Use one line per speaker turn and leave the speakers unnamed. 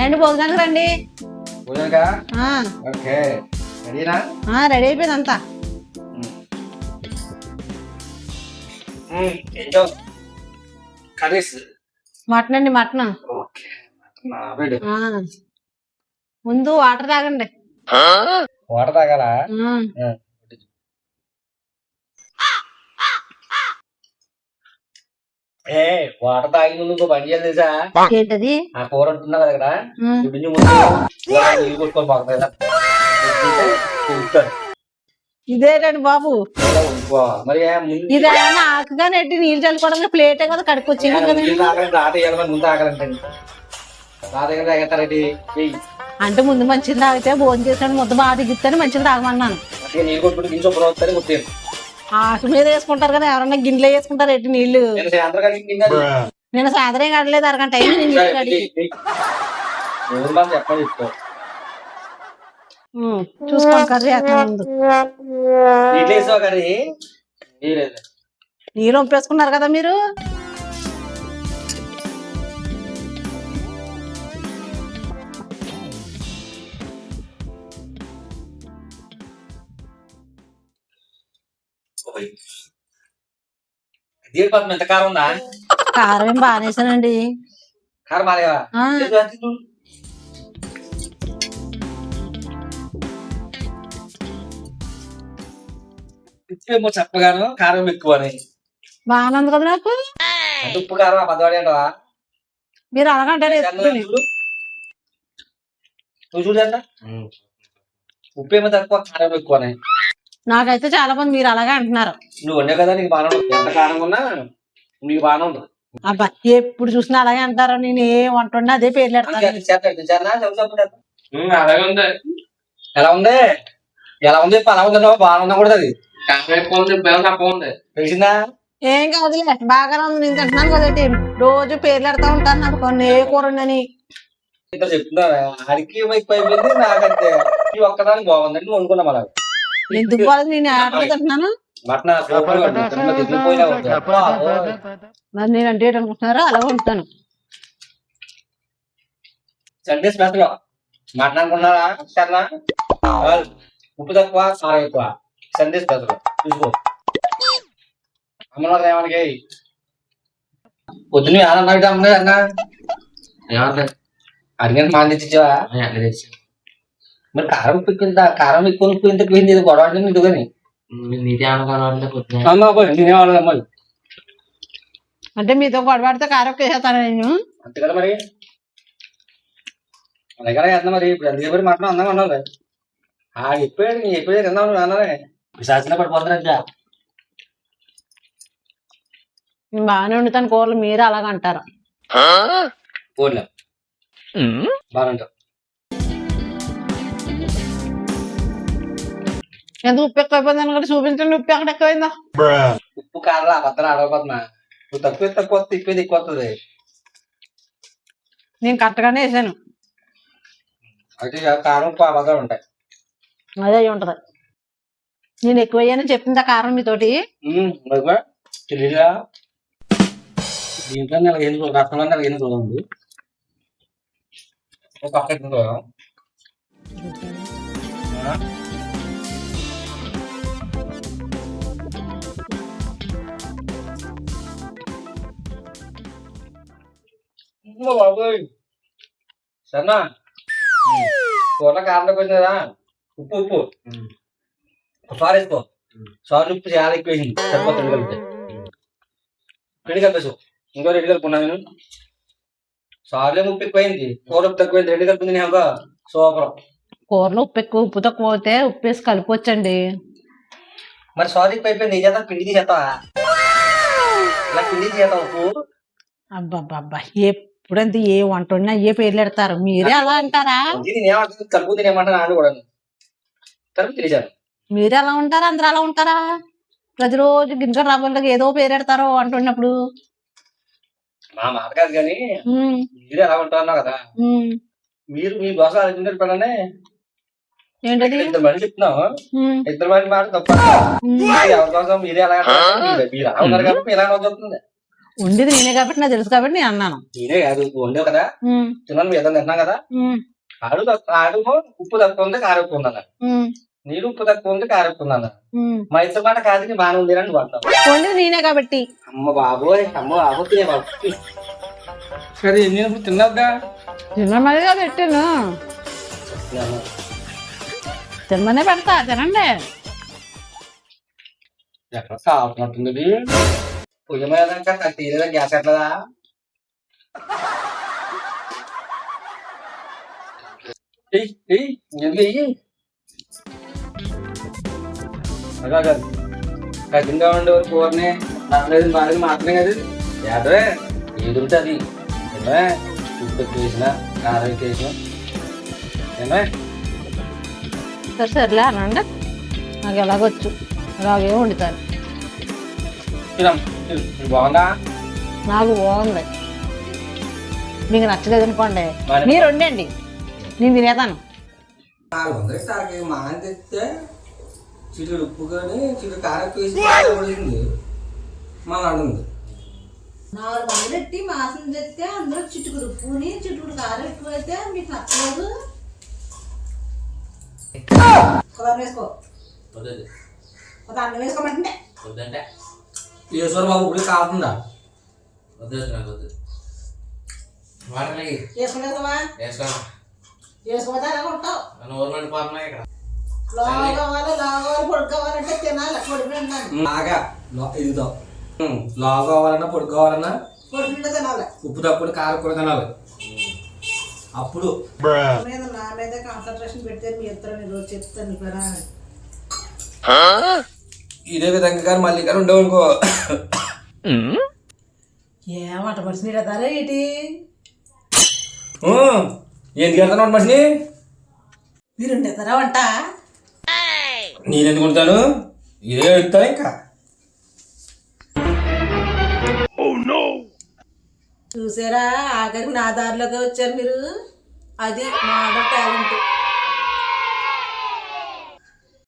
ఏంటి భోజనానికి రండి.
భోజనకా
ఆ,
ఓకే రెడీనా
రెడీ అయిపోయింది అంతా.
ఏంటో కర్రీస్
మటన్ అండి, మటన్.
ఓకే రెడీ
ఆ, ముందు వాటర్ తాగండి.
వాటర్ తాగాలా
ఆ,
ఏ వాటర్ తాగి ముందు ఇంకో పని చేయాలి తెలుసా
ఏంటది?
ఆ కూర ఉంటున్నా కదా ఇక్కడ
ఆ,
గుడ్డి ముందు నీళ్ళు కొట్టుకొని పోతుంది కదా ఉడుకుతారు.
ఇదేటండి బాబు,
మరి ముందు
ఇది ఏమన్నా ఆకుగా నెట్టి నీళ్ళు చల్లుకోవడానికి ప్లేటే కదా కడుక్కొచ్చింది కదా.
రాత వేయాలి ముందు తాగాలంటే రాత దగ్గర తాగేస్తారండి
అంటే ముందు మంచిది తాగితే భోజనం చేసాడు ముద్ద బాగా దిగుతాను మంచిది తాగమన్నాను.
నీళ్ళు కొట్టుకుంటే గింజ శుభ్రం అవుతారు కొట్టాను
ఆకు మీద వేసుకుంటారు కదా, ఎవరన్నా గిన్నెలో వేసుకుంటారు ఎట్టి నీళ్లు.
నేను సాయంత్రం కలిగి
నేను సాయంత్రం కడలేదు, అరగంట అయింది నేను నీళ్ళు కడిగి.
చెప్పండి చెప్తారు
చూసుకోండి కర్రీ వేస్తాను ముందు.
నీళ్ళు వేసావు కర్రీ నీళ్ళు
నీళ్ళు వంపేసుకున్నారు కదా మీరు.
దీనిపత్రం ఎంత కారం ఉందా
కారం ఏం బాగానేసానండి.
కారం మారేవా ఉప్పు ఏమో చెప్పగాను కారం ఎక్కువ అని
బాగానే ఉంది కదా నాకు.
అంటే ఉప్పు కారం పద్దవాడి అంటవా
మీరు అలాగంటారు ఎత్తుకుని.
నువ్వు చూడండి ఉప్పు ఏమో తక్కువ కారం ఎక్కువ అని
నాకైతే చాలా మంది మీరు అలాగే అంటున్నారు.
నువ్వు వండే కదా నీకు బాగా ఉంటుంది ఎంత కారం ఉన్నా నీకు బాగానే ఉంటుంది
అబ్బా ఎప్పుడు చూసినా అలాగే అంటారు. నేను ఏ వంట ఉన్నా అదే పేర్లు పెడతాను.
అలాగే ఉంది ఎలా ఉంది ఎలా ఉంది అలా ఉంది బాగా ఉన్నా కూడా అది తెలిసిందా
ఏం కాదులే, బాగానే ఉంది. నేను తింటున్నాను కదండి, రోజు పేర్లు పెడతా ఉంటాను నాకు కొన్ని ఏ కూర ఉండని.
ఇద్దరు చెప్తున్నారు అడికి ఎక్కువ అయిపోయింది నాకంటే ఈ ఒక్కదానికి బాగుందండి నువ్వు అనుకున్నాం అలా
ఎందుకు బాగాలేదు, నేను ఆటలు తింటున్నాను.
మటన్
మరి నేను అంటే ఏంటనుకుంటున్నారో అలా ఉంటాను.
సండే స్పెషల్ మటన్ అనుకున్నారా సరేనా ఉప్పు తక్కువ కారం ఎక్కువ సండే స్పెషల్ చూసుకో అమ్మలో ఏమనకి పొద్దున్న ఆనంద అమ్మ అన్న అడిగిన మాట తెచ్చిచ్చావా మరి కారం ఉప్పు కారం ఎక్కువ ఉప్పు ఇంత పోయింది ఇది గొడవ అంటే ఇదిగని నేనేవాళ్ళమ్మా
అంటే మీతో గొడవడితే కారం వేసేస్తాను నేను.
అంతే కదా మరి అలాగే చేస్తున్నా మరి ఇప్పుడు ఎందుకు చెప్పి మటన్ అందంగా ఉన్నావు చెప్పాడు నీ చెప్పేది తిన్నావు నువ్వు అన్నానే శాసన పడిపోతున్నా
నేను బాగానే వండుతాను కూరలు, మీరు అలాగ అంటారు.
ఊర్లో బాగుంటావు
ఎంత ఉప్పు ఎక్కువైపోయింది అనుకుంటే చూపించండి, ఉప్పు ఎక్కడ ఎక్కువైందా.
ఉప్పు కారం అబద్ధాలు అడగపోతున్నా నువ్వు తక్కువ తక్కువ తిప్పేది ఎక్కువ వస్తుంది
నేను కరెక్ట్గానే వేసాను.
అయితే కారం ఉప్పు అబద్ధాలు ఉంటాయి
అదే అయి ఉంటది. నేను ఎక్కువ అయ్యానని చెప్పింది ఆ కారం మీతోటి.
తెలియదా దీంట్లో నెలకి ఎన్ని రోజులు రసంలో నెలకి ఎన్ని రోజులు ఉంది పక్క బాబోయ్ సరేనా కూర కారంలో పోయిందా ఉప్పు ఉప్పు సారీ వేసుకో సారీ ఉప్పు చాలా ఎక్కువ వేసింది సరిపోతుంది కలిపితే రెడీ కలిపేసు ఇంకో రెడీ కలుపుకున్నా నేను సారీ ఉప్పు ఎక్కువైంది కూర ఉప్పు తక్కువైంది రెడీ కలిపింది నేను సూపర్
కూరలో ఉప్పు ఎక్కువ ఉప్పు తక్కువ అయితే ఉప్పు వేసి కలుపుకొచ్చండి.
మరి సారీ ఎక్కువ అయిపోయింది చేస్తా పిండి తీసేస్తావా ఇలా పిండి తీసేస్తావు ఉప్పు
అబ్బాబ్బా ఎప్పుడంతే ఏ వంట ఉన్నా ఏ పేర్లు పెడతారు, మీరే అలా అంటారా?
నేనేమంటుంది కలుపు తినేమంటా నాడు కూడా కలుపు తినేసాను
మీరే అలా ఉంటారా, అందరూ అలా ఉంటారా? ప్రతిరోజు గింజలు రాబోళ్ళకి ఏదో పేరు పెడతారో వంట ఉన్నప్పుడు.
మా మాట కాదు కానీ మీరు ఎలా ఉంటారన్నావు కదా మీరు మీ దోశ అడిగినట్టు పడనే
ఏంటది
ఇద్దరు మనిషి చెప్తున్నావు ఇద్దరు మనిషి మాట తప్ప ఎవరి కోసం మీరే ఎలా మీరు అలా ఉన్నారు కాబట్టి ఇలా చెప్తుంది
ఉండేది నేనే కాబట్టి నాకు తెలుసు కాబట్టి నేను అన్నాను.
నేనే కాదు వండావు కదా,
ఉమ్,
తిన్నాను మీ ఇద్దరు తిన్నాం కదా.
ఉమ్,
ఆడు ఉప్పు తక్కువ ఉంది కారం ఎక్కువ ఉందన్న,
ఉమ్,
నేను ఉప్పు తక్కువ ఉంది కారం ఎక్కువ ఉందన్న.
ఉమ్.
మా ఇద్దరు మాట కాదుకి బాగానే ఉంది అని పడతాం.
వండేది నేనే కాబట్టి.
అమ్మ బాబోయ్ తినే బాబు. సరే నేను ఇప్పుడు తిన్నావుగా.
తినమనిగా పెట్టాను, తినమనే పెడతా, తినండి.
ఎక్కడ సాగుతున్నట్టుంది పొయ్యి మీద తీరేదా గ్యాస్ ఎట్లదా. ఎందుకు వెయ్యి కఠినంగా ఉండేవారు కూరని లేదు బాగా మాత్రమే కదా ఏదవే ఏది ఉంటే అది ఏమే ఉప్పు ఎక్కువ వేసిన కారం ఎక్కువ వేసిన ఏమే.
సరే సర్లే అనండి, నాకు ఎలాగొచ్చు అలాగే వండుతాను.
బాగుందా?
నాకు బాగుంది. మీకు నచ్చలేదు అనుకోండి మీరు వండండి, నేను తినేతాను.
400 తాకి మాని తెస్తే చిటికెడు ఉప్పు కానీ చిటికెడు కారం వేసి పడింది మళ్ళీ అడుగుంది.
400 పెట్టి మాసం తెస్తే అందులో చిటుకుడు ఉప్పుని చిటుకుడు కారం ఎక్కువ అయితే మీకు నచ్చలేదు. వేసుకో అన్నం వేసుకోమంటే
వద్దంటే ఈశ్వర్ బాబు ఇప్పుడు కాకుండా
వేసుకోవా అలా ఉంటావు. లావు కావాలి పొడి కావాలంటే తినాలి. పొడి
బాగా ఇదితో లావు కావాలన్నా పొడి కావాలన్నా
పొడి తినాలి.
ఉప్పు తప్పుడు కారం కూడా తినాలి. అప్పుడు
నా మీద కాన్సన్ట్రేషన్ పెడితే మీ ఇద్దరు రోజు చెప్తాను నీకు.
ఇదే విధంగా కానీ మళ్ళీ కానీ ఉండవనుకో.
ఏమాట మనిషిని కదారా ఏంటి
ఎందుకు వెళ్తాను మనిషిని
మీరు ఉండేతారా వంట?
నేనెందుకు ఉంటాను, ఇదే వెళ్తాను ఇంకా.
చూసారా ఆఖరికి నా దారిలోకి వచ్చారు మీరు. అది మా టాలెంట్.